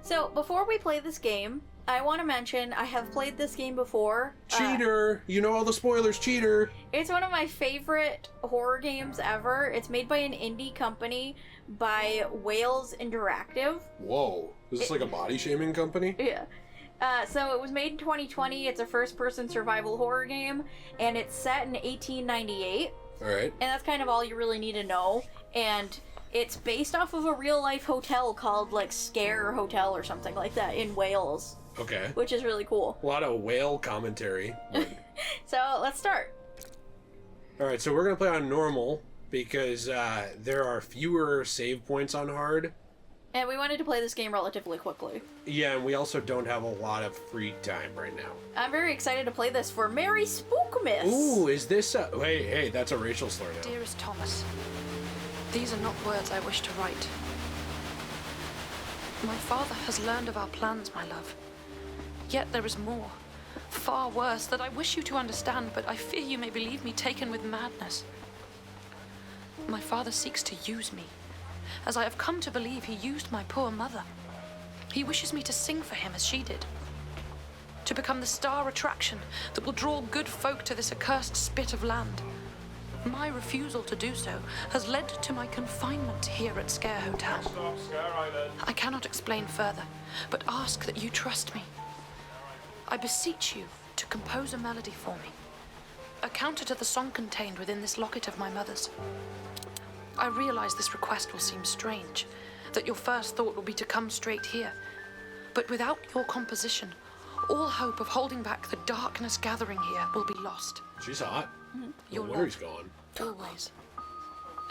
So, before we play this game, I want to mention I have played this game before. Cheater! You know all the spoilers, cheater! It's one of my favorite horror games ever. It's made by an indie company by Wales Interactive. Whoa. Is this like a body-shaming company? Yeah. So it was made in 2020. It's a first-person survival horror game, and it's set in 1898. Alright. And that's kind of all you really need to know. And it's based off of a real-life hotel called, like, Sker Hotel or something like that in Wales. Okay. Which is really cool. A lot of whale commentary. So, let's start. Alright, so we're going to play on normal because there are fewer save points on hard. And we wanted to play this game relatively quickly. Yeah, and we also don't have a lot of free time right now. I'm very excited to play this for Merry Spookmas! Ooh, is this a... Hey, that's a racial slur now. Dearest Thomas, these are not words I wish to write. My father has learned of our plans, my love. Yet there is more, far worse, that I wish you to understand, but I fear you may believe me taken with madness. My father seeks to use me, as I have come to believe he used my poor mother. He wishes me to sing for him as she did, to become the star attraction that will draw good folk to this accursed spit of land. My refusal to do so has led to my confinement here at Sker Hotel. I cannot explain further, but ask that you trust me. I beseech you to compose a melody for me, a counter to the song contained within this locket of my mother's. I realize this request will seem strange, that your first thought will be to come straight here, but without your composition, all hope of holding back the darkness gathering here will be lost. She's hot. Mm-hmm. No wonder he's gone. Always,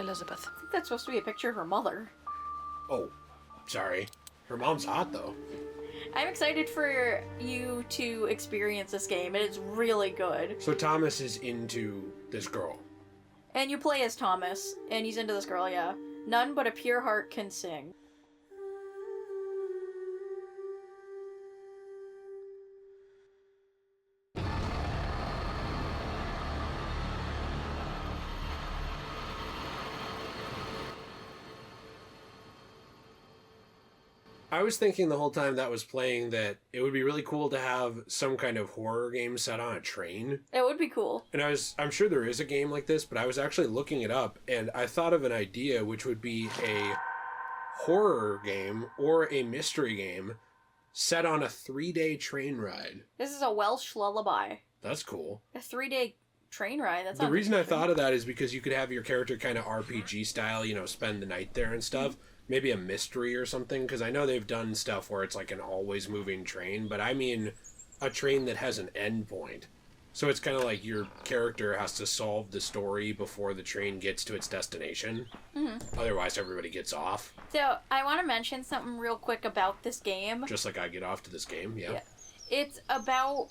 Elizabeth. I think that's supposed to be a picture of her mother. Oh, sorry. Her mom's hot, though. I'm excited for you to experience this game. It is really good. So Thomas is into this girl. And you play as Thomas, and he's into this girl, yeah. None but a pure heart can sing. I was thinking the whole time that was playing that it would be really cool to have some kind of horror game set on a train. It would be cool. And I'm sure there is a game like this, but I was actually looking it up, and I thought of an idea, which would be a horror game or a mystery game set on a 3-day train ride. This is a Welsh lullaby. That's cool. A 3-day train ride? That's the reason I thought of that is because you could have your character kind of RPG style, spend the night there and stuff. Mm-hmm. Maybe a mystery or something, because I know they've done stuff where it's like an always moving train, but I mean a train that has an end point. So it's kind of like your character has to solve the story before the train gets to its destination. Mm-hmm. Otherwise, everybody gets off. So I want to mention something real quick about this game. Just like I get off to this game, yeah. It's about,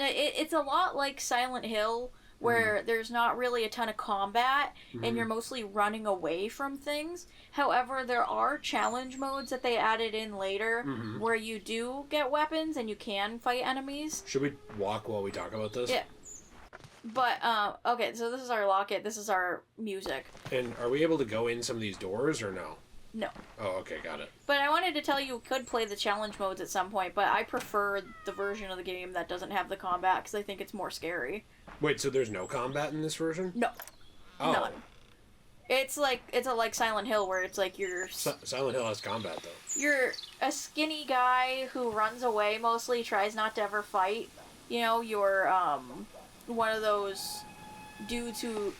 it's a lot like Silent Hill, where there's not really a ton of combat, and you're mostly running away from things. However, there are challenge modes that they added in later, where you do get weapons and you can fight enemies. Should we walk while we talk about this? Yeah. But, okay, so this is our locket, this is our music. And are we able to go in some of these doors, or no? No. Oh, okay, got it. But I wanted to tell you could play the challenge modes at some point, but I prefer the version of the game that doesn't have the combat, because I think it's more scary. Wait, so there's no combat in this version? No. Oh. None. It's like Silent Hill, where it's like you're... Silent Hill has combat, though. You're a skinny guy who runs away mostly, tries not to ever fight. You're, one of those dudes who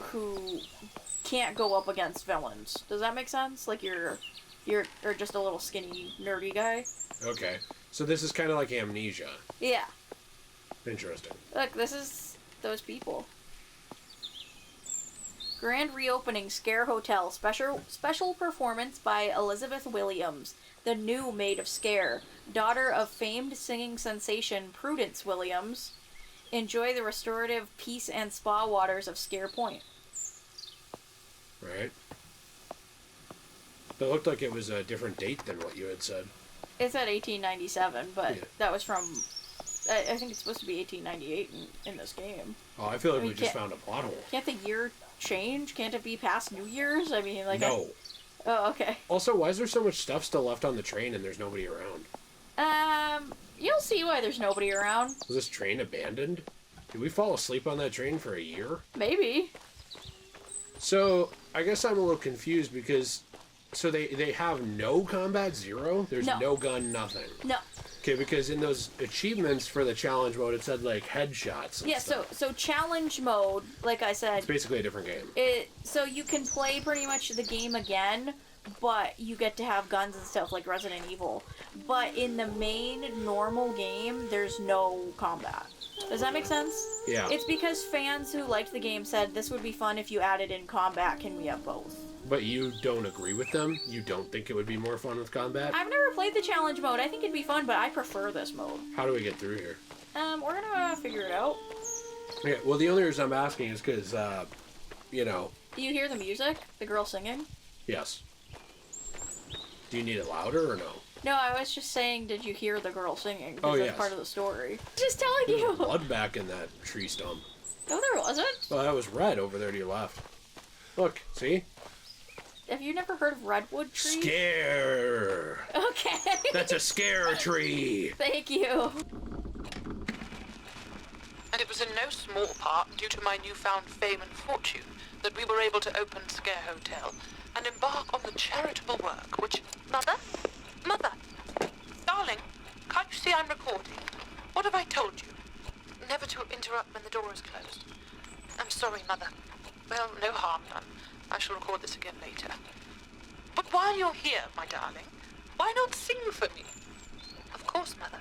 can't go up against villains. Does that make sense? Like, you're just a little skinny, nerdy guy. Okay. So this is kind of like Amnesia. Yeah. Interesting. Look, this is those people. Grand reopening Sker Hotel. Special performance by Elizabeth Williams, the new Maid of Sker, daughter of famed singing sensation Prudence Williams. Enjoy the restorative peace and spa waters of Sker Point. Right. That looked like it was a different date than what you had said. It said 1897, but that was from... I think it's supposed to be 1898 in this game. Oh, I feel like we just found a plot hole. Can't the year change? Can't it be past New Year's? I mean, like... No. Oh, okay. Also, why is there so much stuff still left on the train and there's nobody around? You'll see why there's nobody around. Was this train abandoned? Did we fall asleep on that train for a year? Maybe. So, I guess I'm a little confused because... So they have no combat, zero? There's no gun, nothing? No. Okay, because in those achievements for the challenge mode, it said, like, headshots and stuff. So challenge mode, like I said... It's basically a different game. So you can play pretty much the game again, but you get to have guns and stuff like Resident Evil. But in the main, normal game, there's no combat. Does that make sense? Yeah. It's because fans who liked the game said, this would be fun if you added in combat, can we have both? But you don't agree with them? You don't think it would be more fun with combat? I've never played the challenge mode. I think it'd be fun, but I prefer this mode. How do we get through here? We're gonna figure it out. Yeah, well, the only reason I'm asking is because, you know... Do you hear the music? The girl singing? Yes. Do you need it louder or no? No, I was just saying, did you hear the girl singing? Because Oh, that's yes. part of the story. Just telling you. Blood back in that tree stump. No, there wasn't. Well, that was red over there to your left. Look, see? Have you never heard of redwood tree? Scare! Okay. That's a scare tree! Thank you. And it was in no small part due to my newfound fame and fortune that we were able to open Scare Hotel and embark on the charitable work which... Mother? Mother! Darling, can't you see I'm recording? What have I told you? Never to interrupt when the door is closed. I'm sorry, Mother. Well, no harm done. I shall record this again later. But while you're here, my darling, why not sing for me? Of course, Mother.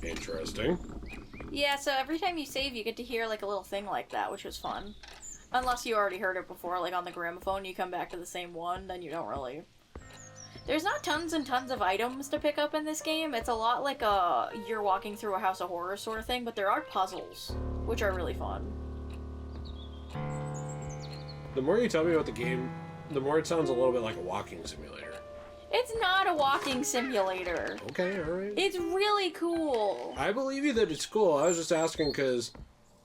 Interesting. Yeah, so every time you save, you get to hear like a little thing like that, which was fun. Unless you already heard it before, like on the gramophone, you come back to the same one, then you don't really... There's not tons and tons of items to pick up in this game. It's a lot like you're walking through a house of horrors sort of thing, but there are puzzles, which are really fun. The more you tell me about the game, the more it sounds a little bit like a walking simulator. It's not a walking simulator. Okay, alright. It's really cool. I believe you that it's cool. I was just asking because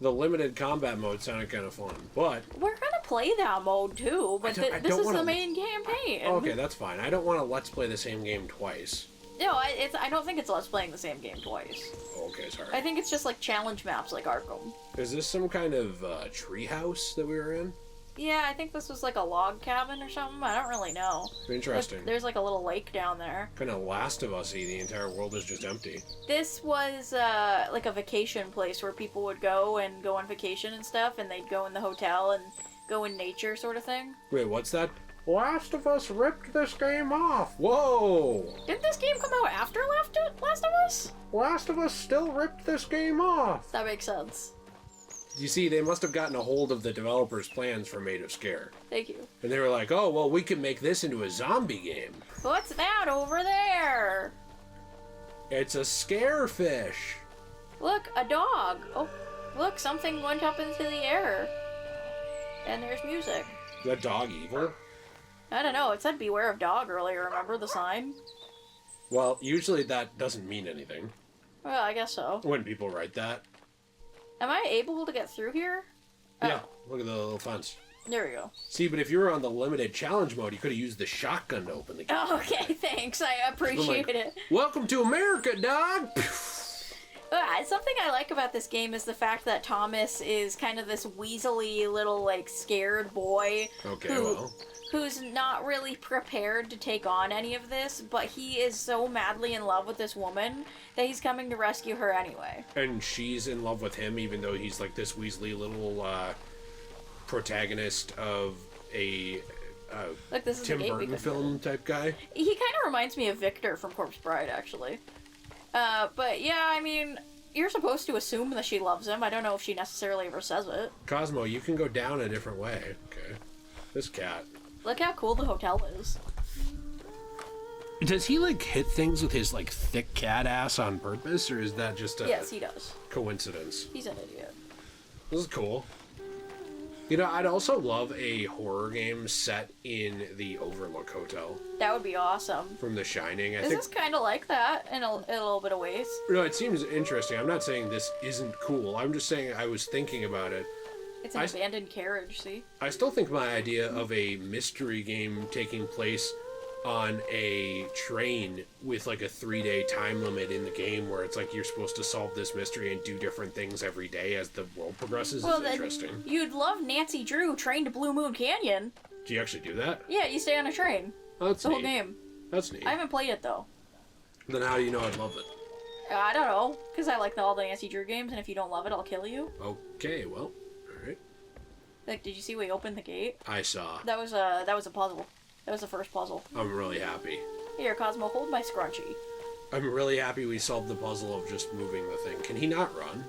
the limited combat mode sounded kind of fun, but... We're gonna play that mode too, but this is the main campaign. Okay, that's fine. I don't want to let's play the same game twice. No, I don't think it's Let's Playing the same game twice. Okay, sorry. I think it's just like challenge maps like Arkham. Is this some kind of tree house that we were in? Yeah, I think this was like a log cabin or something. I don't really know. Interesting. There's like a little lake down there. Kind of Last of Us-y. The entire world is just empty. This was like a vacation place where people would go and go on vacation and stuff, and they'd go in the hotel and go in nature sort of thing. Wait, what's that? Last of Us ripped this game off. Whoa! Didn't this game come out after Last of Us? Last of Us still ripped this game off. That makes sense. You see, they must have gotten a hold of the developers' plans for Maid of Sker. Thank you. And they were like, oh, well, we can make this into a zombie game. What's that over there? It's a scarefish. Look, a dog. Oh, look, something went up into the air. And there's music. Is that dog evil? I don't know. It said beware of dog earlier. Remember the sign? Well, usually that doesn't mean anything Well, I guess so. when people write that. Am I able to get through here? Oh. Yeah, look at the little fence. There we go. See, but if you were on the limited challenge mode, you could have used the shotgun to open the game. Oh, okay, thanks. I appreciate it. Welcome to America, dog! Something I like about this game is the fact that Thomas is kind of this weaselly little, like, scared boy. Okay, well. Who's not really prepared to take on any of this, but he is so madly in love with this woman that he's coming to rescue her anyway. And she's in love with him, even though he's like this Weasley little protagonist of a Look, this is Tim Burton film type guy. He kind of reminds me of Victor from Corpse Bride, actually. But yeah, I mean, you're supposed to assume that she loves him. I don't know if she necessarily ever says it. Cosmo, you can go down a different way. Okay. This cat. Look how cool the hotel is. Does he, like, hit things with his, like, thick cat ass on purpose, or is that just a Yes, he does. coincidence? He's an idiot. This is cool. You know, I'd also love a horror game set in the Overlook Hotel That would be awesome. from The Shining. I This think. is kind of like that in a little bit of ways. No, it seems interesting. I'm not saying this isn't cool. I'm just saying I was thinking about it. It's an abandoned carriage, see? I still think my idea of a mystery game taking place on a train with like a 3-day time limit in the game where it's like you're supposed to solve this mystery and do different things every day as the world progresses is interesting. You'd love Nancy Drew Train to Blue Moon Canyon. Do you actually do that? Yeah, you stay on a train. Oh, that's the neat. whole game. That's neat. I haven't played it though. Then how do you know I'd love it? I don't know, because I like all the Nancy Drew games, and if you don't love it, I'll kill you. Okay, well, alright. Like, did you see we opened the gate? I saw. That was a puzzle. That was the first puzzle. I'm really happy. Here, Cosmo, hold my scrunchie. I'm really happy we solved the puzzle of just moving the thing. Can he not run?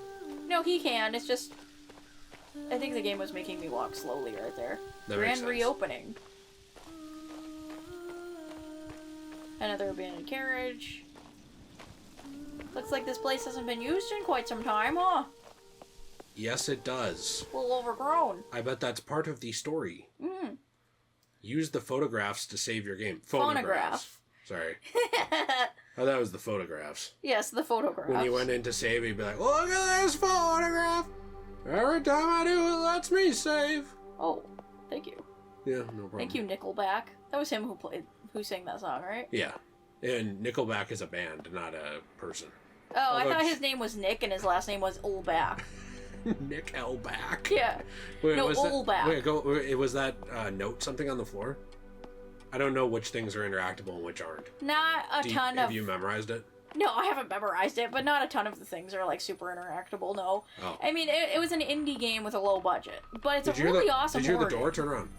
No, he can. It's just... I think the game was making me walk slowly right there. That makes Grand sense. reopening. Another abandoned carriage. Looks like this place hasn't been used in quite some time, huh? Yes, it does. A little overgrown. I bet that's part of the story. Mm. Use the photographs to save your game. Phonograph. Sorry. I thought that was the photographs. Yes, the photograph. When you went in to save, you'd be like, look at this photograph! Every time I do, it lets me save. Oh, thank you. Yeah, no problem. Thank you, Nickelback. That was him who sang that song, right? Yeah. And Nickelback is a band, not a person. Oh, I thought his name was Nick and his last name was Olback. Nick Elback. Yeah. Wait, no, was Olback. Was that note something on the floor? I don't know which things are interactable and which aren't. Not a ton of... Have you memorized it? No, I haven't memorized it, but not a ton of the things are, like, super interactable, no. Oh. I mean, it was an indie game with a low budget, but it's a really awesome Did you hear the horror door? Turn around.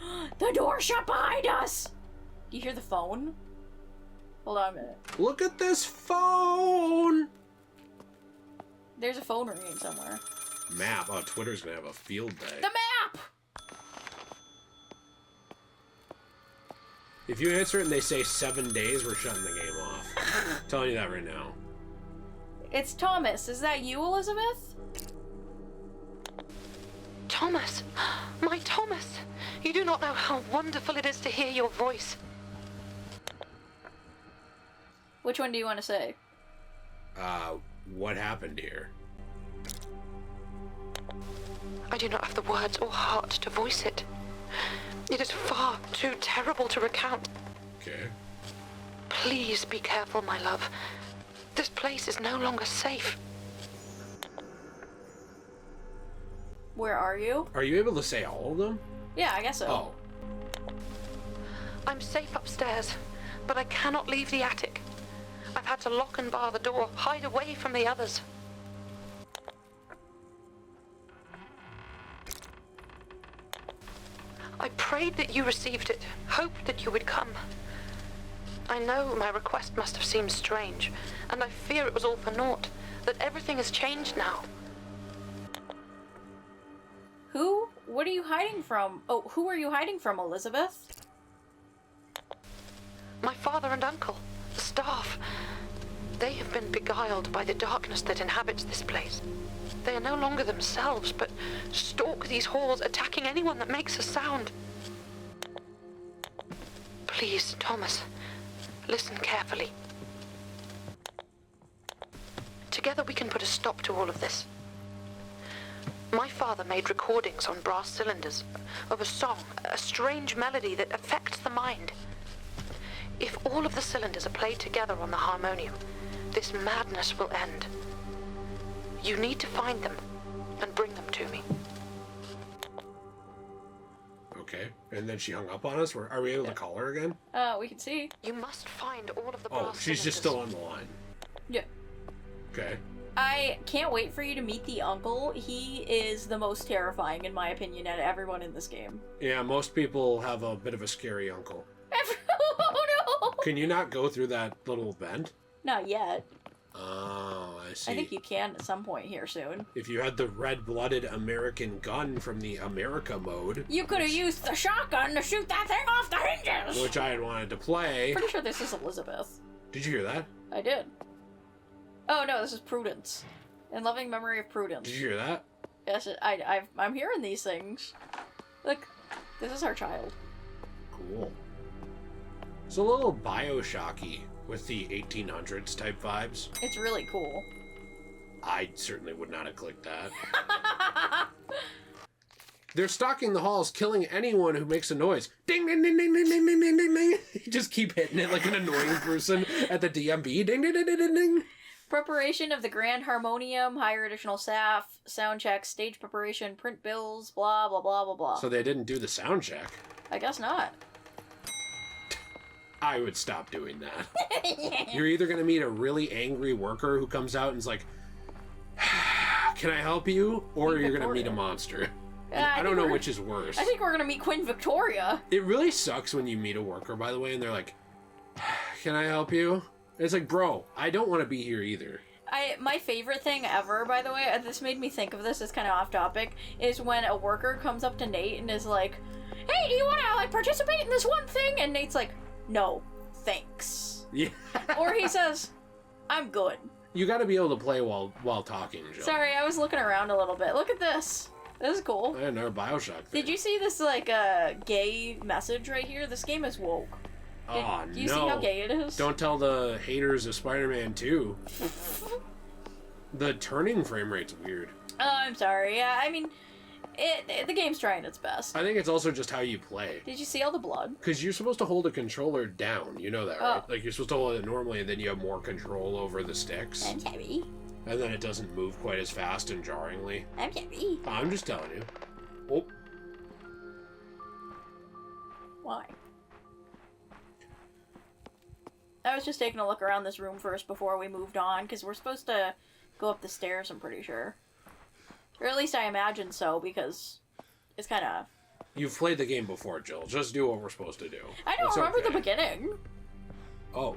game. The door shut behind us! Do you hear the phone? Hold on a minute. Look at this phone! There's a phone ringing somewhere. Map. Oh, Twitter's gonna have a field day. The map! If you answer it and they say 7 days, we're shutting the game off. I'm telling you that right now. It's Thomas. Is that you, Elizabeth? Thomas! My Thomas! You do not know how wonderful it is to hear your voice. Which one do you want to say? What happened here? I do not have the words or heart to voice it. It is far too terrible to recount. Okay. Please be careful, my love. This place is no longer safe. Where are you? Are you able to say all of them? Yeah, I guess so. Oh. I'm safe upstairs, but I cannot leave the attic. I've had to lock and bar the door, hide away from the others. I prayed that you received it, hoped that you would come. I know my request must have seemed strange, and I fear it was all for naught, that everything has changed now. Who? What are you hiding from? Oh, who are you hiding from, Elizabeth? My father and uncle, the staff, they have been beguiled by the darkness that inhabits this place. They are no longer themselves, but stalk these halls, attacking anyone that makes a sound. Please, Thomas, listen carefully. Together we can put a stop to all of this. My father made recordings on brass cylinders of a song, a strange melody that affects the mind. If all of the cylinders are played together on the harmonium, this madness will end. You need to find them and bring them to me. Okay. And then she hung up on us? Are we able to call her again? We can see. You must find all of the brass Oh, she's just still on the line. Yeah. Okay. I can't wait for you to meet the uncle. He is the most terrifying, in my opinion, out of everyone in this game. Yeah, most people have a bit of a scary uncle. Oh, no! Can you not go through that little vent? Not yet. Oh, I see. I think you can at some point here soon. If you had the red-blooded American gun from the America mode... You could have used the shotgun to shoot that thing off the hinges! Which I had wanted to play. Pretty sure this is Elizabeth. Did you hear that? I did. Oh no, this is Prudence. In loving memory of Prudence. Did you hear that? Yes, I'm hearing these things. Look, this is our child. Cool. It's a little Bioshocky with the 1800s type vibes. It's really cool. I certainly would not have clicked that. They're stalking the halls, killing anyone who makes a noise. Ding, ding, ding, ding, ding, ding, ding, ding, ding, ding. You just keep hitting it like an annoying person at the DMV. Ding, ding, ding, ding, ding, ding. Preparation of the Grand Harmonium, hire additional staff, sound checks, stage preparation, print bills, blah, blah, blah, blah, blah. So they didn't do the sound check. I guess not. I would stop doing that. You're either going to meet a really angry worker who comes out and is like, can I help you? Or you're going to meet a monster. I don't know which is worse. I think we're going to meet Queen Victoria. It really sucks when you meet a worker, by the way, and they're like, can I help you? And it's like, bro, I don't want to be here either. My favorite thing ever, by the way, this made me think of this, it's kind of off topic, is when a worker comes up to Nate and is like, hey, do you want to, participate in this one thing? And Nate's like, no, thanks. Yeah. Or he says, I'm good. You got to be able to play while talking, Jill. Sorry, I was looking around a little bit. Look at this. This is cool. I had another Bioshock thing. Did you see this, gay message right here? This game is woke. Do you see how gay it is? Don't tell the haters of Spider-Man 2. The turning frame rate's weird. Oh, I'm sorry. Yeah, I mean, the game's trying its best. I think it's also just how you play. Did you see all the blood? Because you're supposed to hold a controller down. You know that, right? Oh. Like, you're supposed to hold it normally, and then you have more control over the sticks. I'm sorry. And then it doesn't move quite as fast and jarringly. I'm sorry. I'm just telling you. Oh. Why? I was just taking a look around this room first before we moved on, because we're supposed to go up the stairs, I'm pretty sure. Or at least I imagine so, because it's kind of... You've played the game before, Jill. Just do what we're supposed to do. I don't remember okay. the beginning. Oh.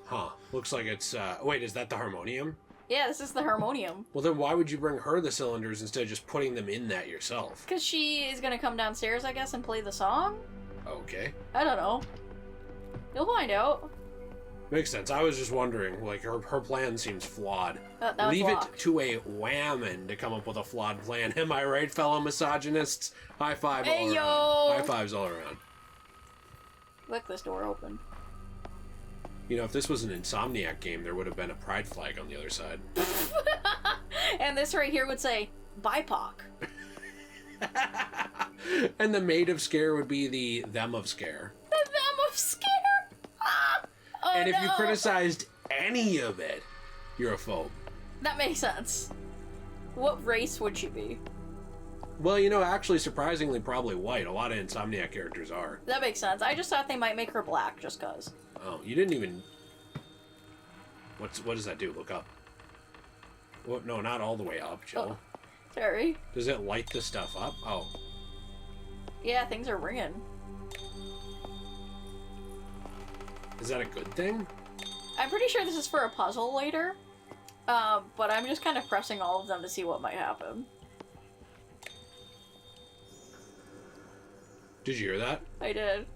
Huh. Looks like it's, wait, is that the harmonium? Yeah, this is the harmonium. Well, then why would you bring her the cylinders instead of just putting them in that yourself? Because she is going to come downstairs, I guess, and play the song? Okay. I don't know. You'll find out. Makes sense. I was just wondering, like, her plan seems flawed. That was Leave locked. it to a whammon to come up with a flawed plan. Am I right, fellow misogynists? High five all Hey, around. yo! High fives all around. Look, this door open. You know, if this was an Insomniac game, there would have been a pride flag on the other side. And this right here would say, BIPOC. And the Maid of Sker would be the them of Scare. The them of Sker! Ah! Oh, And if you no. criticized any of it, you're a phobe. That makes sense. What race would she be? Well, you know, actually, surprisingly, probably white. A lot of Insomniac characters are. That makes sense. I just thought they might make her black, just cause. Oh, you didn't even... What does that do? Look up. Well, no, not all the way up, Jill. Oh, sorry. Does it light the stuff up? Oh. Yeah, things are ringing. Is that a good thing? I'm pretty sure this is for a puzzle later. But I'm just kind of pressing all of them to see what might happen. Did you hear that? I did.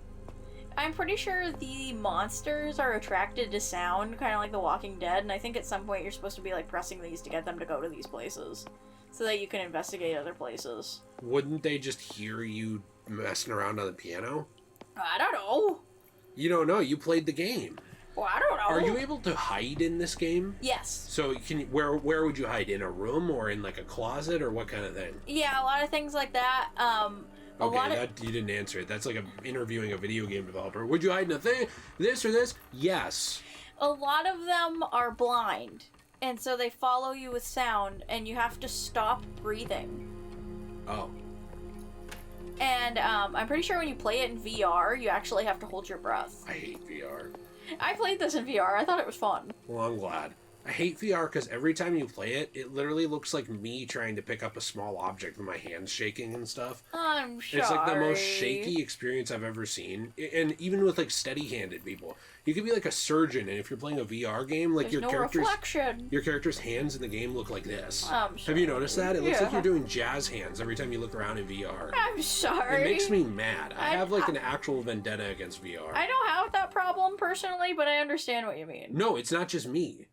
I'm pretty sure the monsters are attracted to sound, kind of like The Walking Dead, and I think at some point you're supposed to be, like, pressing these to get them to go to these places. So that you can investigate other places. Wouldn't they just hear you messing around on the piano? I don't know. You don't know. You played the game. Well, I don't know. Are you able to hide in this game? Yes. So where would you hide? In a room or in like a closet or what kind of thing? Yeah, a lot of things like that. Okay, you didn't answer it. That's like interviewing a video game developer. Would you hide in a thing? This or this? Yes. A lot of them are blind, and so they follow you with sound, and you have to stop breathing. Oh. And I'm pretty sure when you play it in VR, you actually have to hold your breath. I hate VR. I played this in VR. I thought it was fun. Well, I'm glad. I hate VR because every time you play it, it literally looks like me trying to pick up a small object with my hands shaking and stuff. I'm sorry. It's like the most shaky experience I've ever seen. And even with like steady-handed people, you could be like a surgeon, and if you're playing a VR game, like There's your character's hands in the game look like this. I'm sorry. Have you noticed that? It looks like you're doing jazz hands every time you look around in VR. I'm sorry. It makes me mad. I have like an actual vendetta against VR. I don't have that problem personally, but I understand what you mean. No, it's not just me.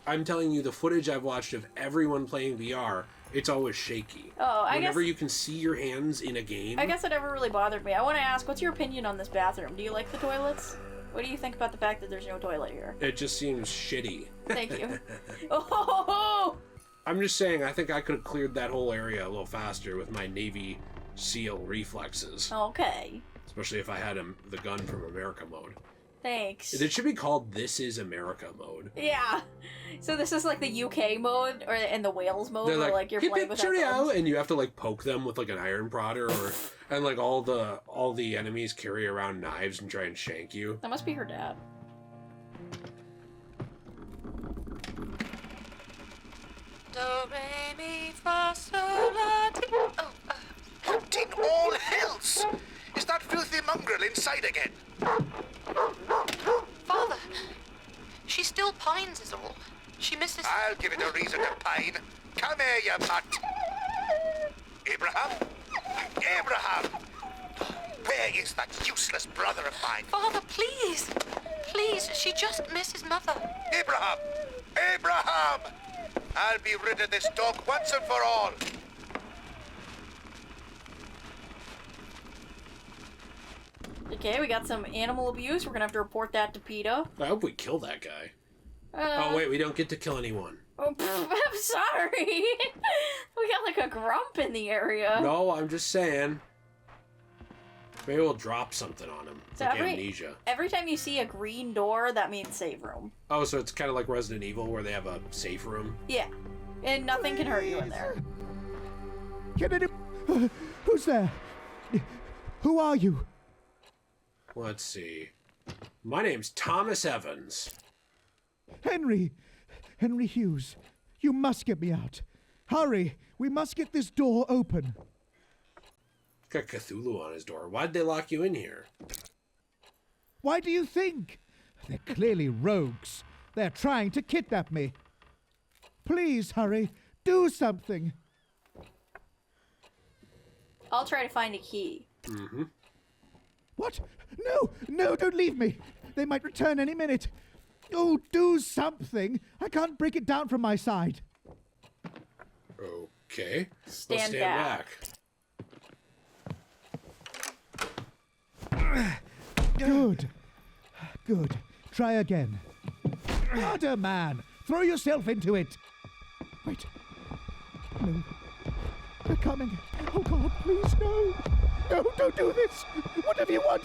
I'm telling you, the footage I've watched of everyone playing VR, it's always shaky. Oh, Whenever you can see your hands in a game. I guess it never really bothered me. I want to ask, what's your opinion on this bathroom? Do you like the toilets? What do you think about the fact that there's no toilet here? It just seems shitty. Thank you. Oh! I'm just saying, I think I could have cleared that whole area a little faster with my Navy SEAL reflexes. Okay. Especially if I had the gun from America mode. Thanks. It should be called This Is America mode. Yeah. So this is like the UK mode, or in the Wales mode, They're where like you're hip, playing hip, with cheerio, guns. and you have to like poke them with like an iron prodder, and like all the enemies carry around knives and try and shank you. That must be her dad. Do, re, mi, fa, sol, la, ti. Oh, What in all hells? Is that filthy mongrel inside again? Father, she still pines is all. She misses... I'll give it a reason to pine. Come here, you mutt. Abraham? Abraham! Where is that useless brother of mine? Father, please! Please, she just misses Mother. Abraham! Abraham! I'll be rid of this dog once and for all. Okay, we got some animal abuse. We're gonna have to report that to PETA. I hope we kill that guy. Oh wait, we don't get to kill anyone. Oh, I'm sorry. We got like a grump in the area. No, I'm just saying. Maybe we'll drop something on him. So like amnesia. Every time you see a green door, that means save room. Oh, so it's kind of like Resident Evil where they have a safe room? Yeah. And nothing can hurt you in there. Who's there? Who are you? Let's see. My name's Thomas Evans. Henry Hughes. You must get me out. Hurry. We must get this door open. Got Cthulhu on his door. Why'd they lock you in here? Why do you think? They're clearly rogues. They're trying to kidnap me. Please, hurry. Do something. I'll try to find a key. Mm-hmm. What? No, don't leave me. They might return any minute. Oh, do something. I can't break it down from my side. Okay. Stand We'll back. Good. Try again. Harder, man. Throw yourself into it. Wait. No. They're coming. Oh, God, please, no. No, don't do this. Whatever you want,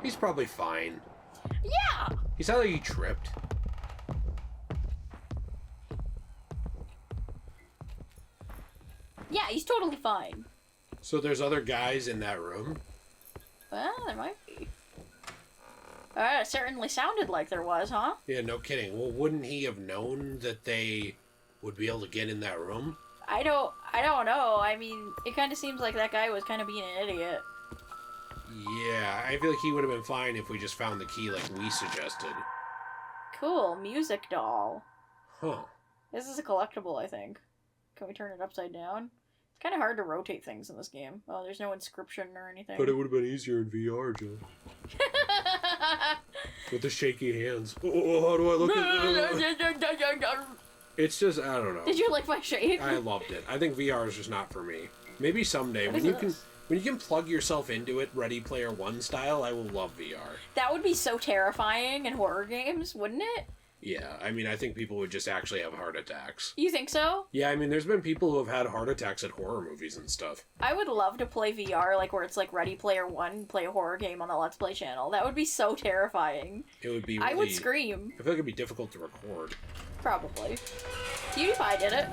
He's probably fine. Yeah! He sounded like he tripped. Yeah, he's totally fine. So there's other guys in that room? Well, there might be. It certainly sounded like there was, huh? Yeah, no kidding. Well, wouldn't he have known that they would be able to get in that room? I don't know. I mean, it kind of seems like that guy was kind of being an idiot. Yeah, I feel like he would have been fine if we just found the key like we suggested. Cool, music doll. Huh. This is a collectible, I think. Can we turn it upside down? It's kind of hard to rotate things in this game. Oh, there's no inscription or anything. But it would have been easier in VR, Joe. With the shaky hands. Oh, how do I look at It's just, I don't know. Did you like my shape? I loved it. I think VR is just not for me. Maybe someday What when is you this? when you can plug yourself into it, Ready Player One style, I will love VR. That would be so terrifying in horror games, wouldn't it? Yeah, I mean, I think people would just actually have heart attacks. You think so? Yeah, I mean, there's been people who have had heart attacks at horror movies and stuff. I would love to play VR, like where it's like Ready Player One, play a horror game on the Let's Play channel. That would be so terrifying. It would be really, I would scream. I feel like it'd be difficult to record. Probably. PewDiePie did it.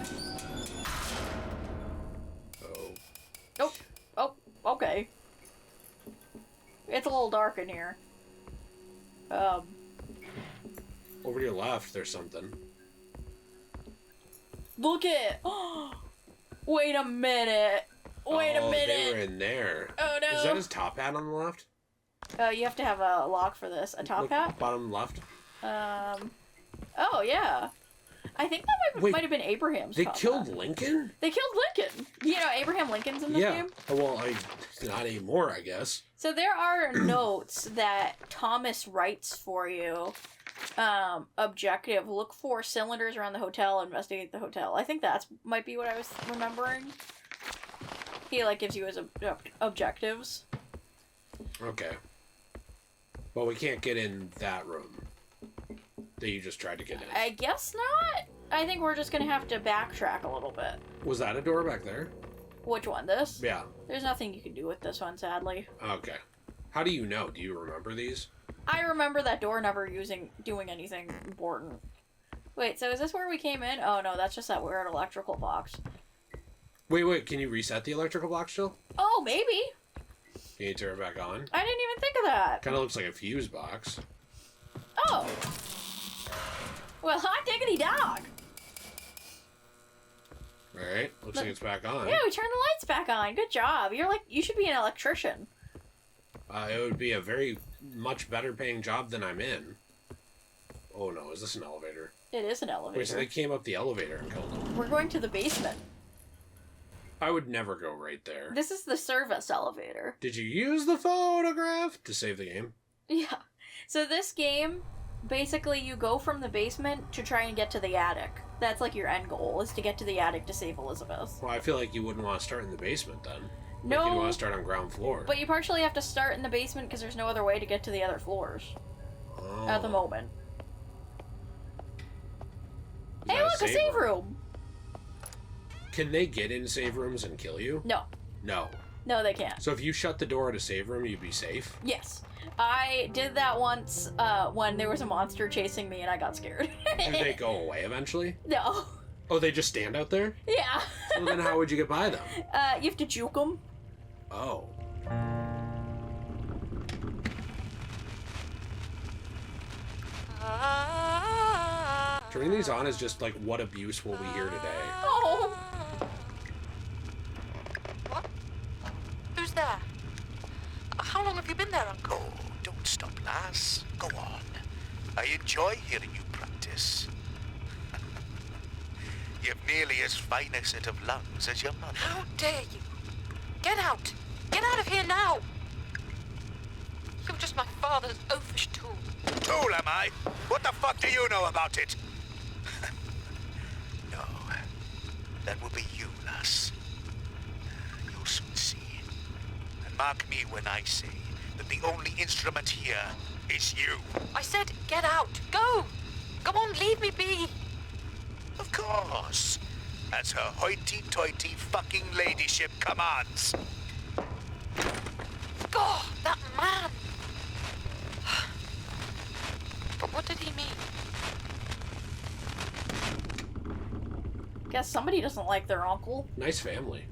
Oh. Oh, okay. It's a little dark in here. Over to your left, there's something. Look it! Wait a minute! Wait a minute! They were in there. Oh no! Is that his top hat on the left? You have to have a lock for this. A top hat? Bottom left. Oh yeah. I think that might have been Abraham's. They top killed hat. Lincoln? They killed Lincoln. You know Abraham Lincoln's in this game? Oh, well, not anymore, I guess. So there are notes that Thomas writes for you. Objective: look for cylinders around the hotel. Investigate the hotel. I think that's might be what I was remembering. He like gives you his objectives. Okay. Well, we can't get in that room that you just tried to get in. I guess not. I think we're just gonna have to backtrack a little bit. Was that a door back there? Which one? This? Yeah. There's nothing you can do with this one, sadly. Okay. How do you know? Do you remember these? I remember that door never doing anything important. Wait, so is this where we came in? Oh no, that's just that weird electrical box. Wait, can you reset the electrical box still? Oh, maybe. Can you turn it back on? I didn't even think of that. Kind of looks like a fuse box. Oh. Well, hot diggity dog. Alright, looks like it's back on. Yeah, we turned the lights back on. Good job. You should be an electrician. It would be a very much better paying job than I'm in. Oh no, is this an elevator? It is an elevator. Wait, so they came up the elevator and killed them. We're going to the basement. I would never go right there. This is the service elevator. Did you use the phonograph to save the game? Yeah. So this game, basically you go from the basement to try and get to the attic. That's like your end goal, is to get to the attic to save Elizabeth. Well, I feel like you wouldn't want to start in the basement then. No. Like you'd want to start on ground floor. But you partially have to start in the basement because there's no other way to get to the other floors. At the moment. Is Hey, that look, a save room! Can they get in save rooms and kill you? No. No. No, they can't. So if you shut the door at a save room, you'd be safe? Yes. I did that once when there was a monster chasing me and I got scared. Do they go away eventually? No. Oh, they just stand out there? Yeah. Well, then how would you get by them? You have to juke them. Oh. Turning these on is just like, what abuse will we hear today? Oh. What? Who's there? How long have you been there, Uncle? Oh, don't stop, lass. Go on. I enjoy hearing you practice. You've nearly as fine a set of lungs as your mother. How dare you? Get out! Get out of here now! You're just my father's oafish tool. Tool, am I? What the fuck do you know about it? No, that will be you, lass. You'll soon see. And mark me when I say that the only instrument here is you. I said get out! Go! Go on, leave me be! Of course. As her hoity-toity fucking ladyship commands. God, that man! But what did he mean? Guess somebody doesn't like their uncle. Nice family.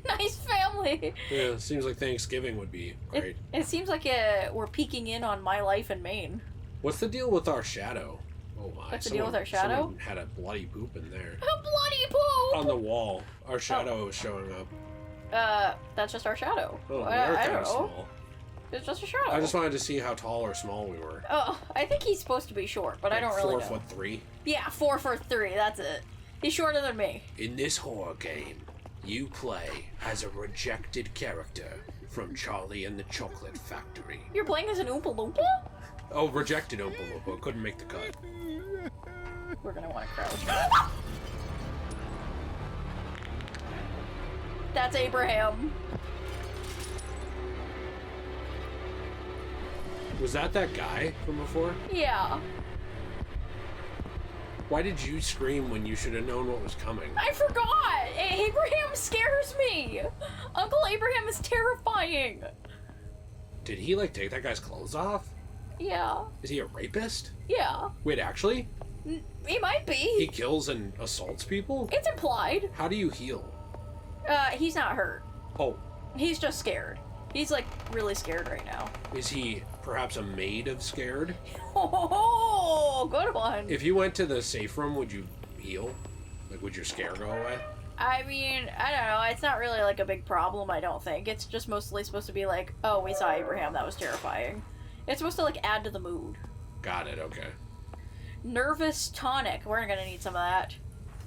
Nice family. Yeah, seems like Thanksgiving would be great. It seems like we're peeking in on my life in Maine. What's the deal with our shadow? Oh my. What's the deal with our shadow? Someone had a bloody poop in there. A bloody poop! On the wall. Our shadow is showing up. That's just our shadow. Oh, I we're don't kind of know. small. It's just a shadow. I just wanted to see how tall or small we were. Oh, I think he's supposed to be short, but I don't really know. 4'3". Yeah, 4'3", that's it. He's shorter than me. In this horror game, you play as a rejected character from Charlie and the Chocolate Factory. You're playing as an Oompa Loompa? Oh, rejected Oompa Loompa. Couldn't make the cut. We're gonna want to crouch. That's Abraham. Was that guy from before? Yeah. Why did you scream when you should have known what was coming? I forgot! Abraham scares me! Uncle Abraham is terrifying! Did he, like, take that guy's clothes off? Yeah. Is he a rapist? Yeah. Wait, actually? He might be. He kills and assaults people? It's implied. How do you heal? He's not hurt. Oh, He's just scared. He's, like, really scared right now. is he perhaps a Maid of Scared. Oh, good one. If you went to the safe room, would you heal? Like, would your scare go away? I mean, I don't know. It's not really like a big problem, I don't think. It's just mostly supposed to be like, oh, we saw Abraham, that was terrifying. It's supposed to like add to the mood. Got it, okay. Nervous tonic. We're gonna need some of that.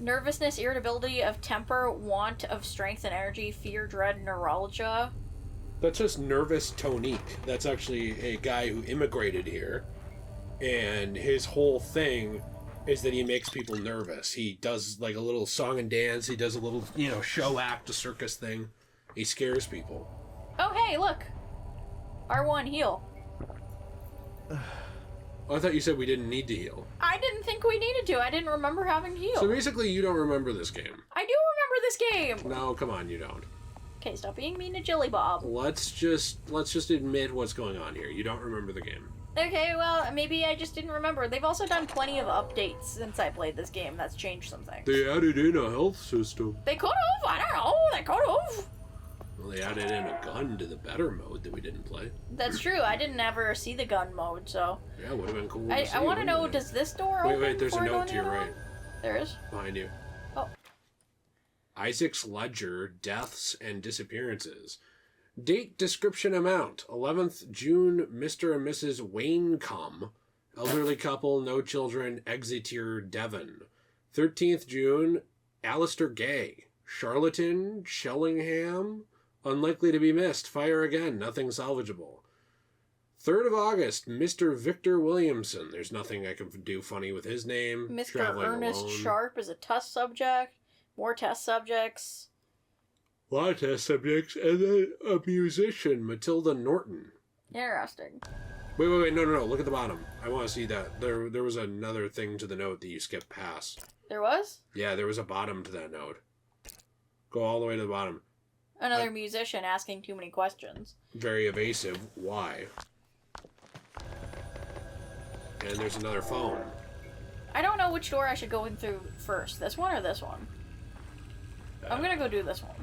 Nervousness, irritability of temper, want of strength and energy, fear, dread, neuralgia. That's just nervous tonique. That's actually a guy who immigrated here, and his whole thing is that he makes people nervous. He does like a little song and dance. He does a little, show act, a circus thing. He scares people. Oh, hey, look. R1, heal. Oh, I thought you said we didn't need to heal. I didn't think we needed to. I didn't remember having to heal. So basically, you don't remember this game. I do remember this game. No, come on, you don't. Okay, stop being mean to Jilly Bob. Let's just admit what's going on here. You don't remember the game. Okay, well, maybe I just didn't remember. They've also done plenty of updates since I played this game. That's changed some things. They added in a health system. They could have. I don't know. They could have. Well, they added in a gun to the better mode that we didn't play. That's true. I didn't ever see the gun mode, so... Yeah, it would have been cool I want to know, does this door open? Wait, there's a before note going to your the other right. one? There is? Behind you. Oh. Isaac's Ledger, Deaths and Disappearances. Date, description, amount. 11th June, Mr. and Mrs. Wayne come. Elderly couple, no children, Exeter, Devon. 13th June, Alistair Gay. Charlatan, Shellingham. Unlikely to be missed. Fire again. Nothing salvageable. 3rd of August, Mr. Victor Williamson. There's nothing I can do funny with his name. Mr. Traveling Ernest alone. Sharp is a test subject. More test subjects. A lot of test subjects. And then a musician, Matilda Norton. Interesting. Wait. No. Look at the bottom. I want to see that. There was another thing to the note that you skipped past. There was? Yeah, there was a bottom to that note. Go all the way to the bottom. Another musician asking too many questions. Very evasive. Why? And there's another phone. I don't know which door I should go in through first. This one or this one? I'm gonna go do this one.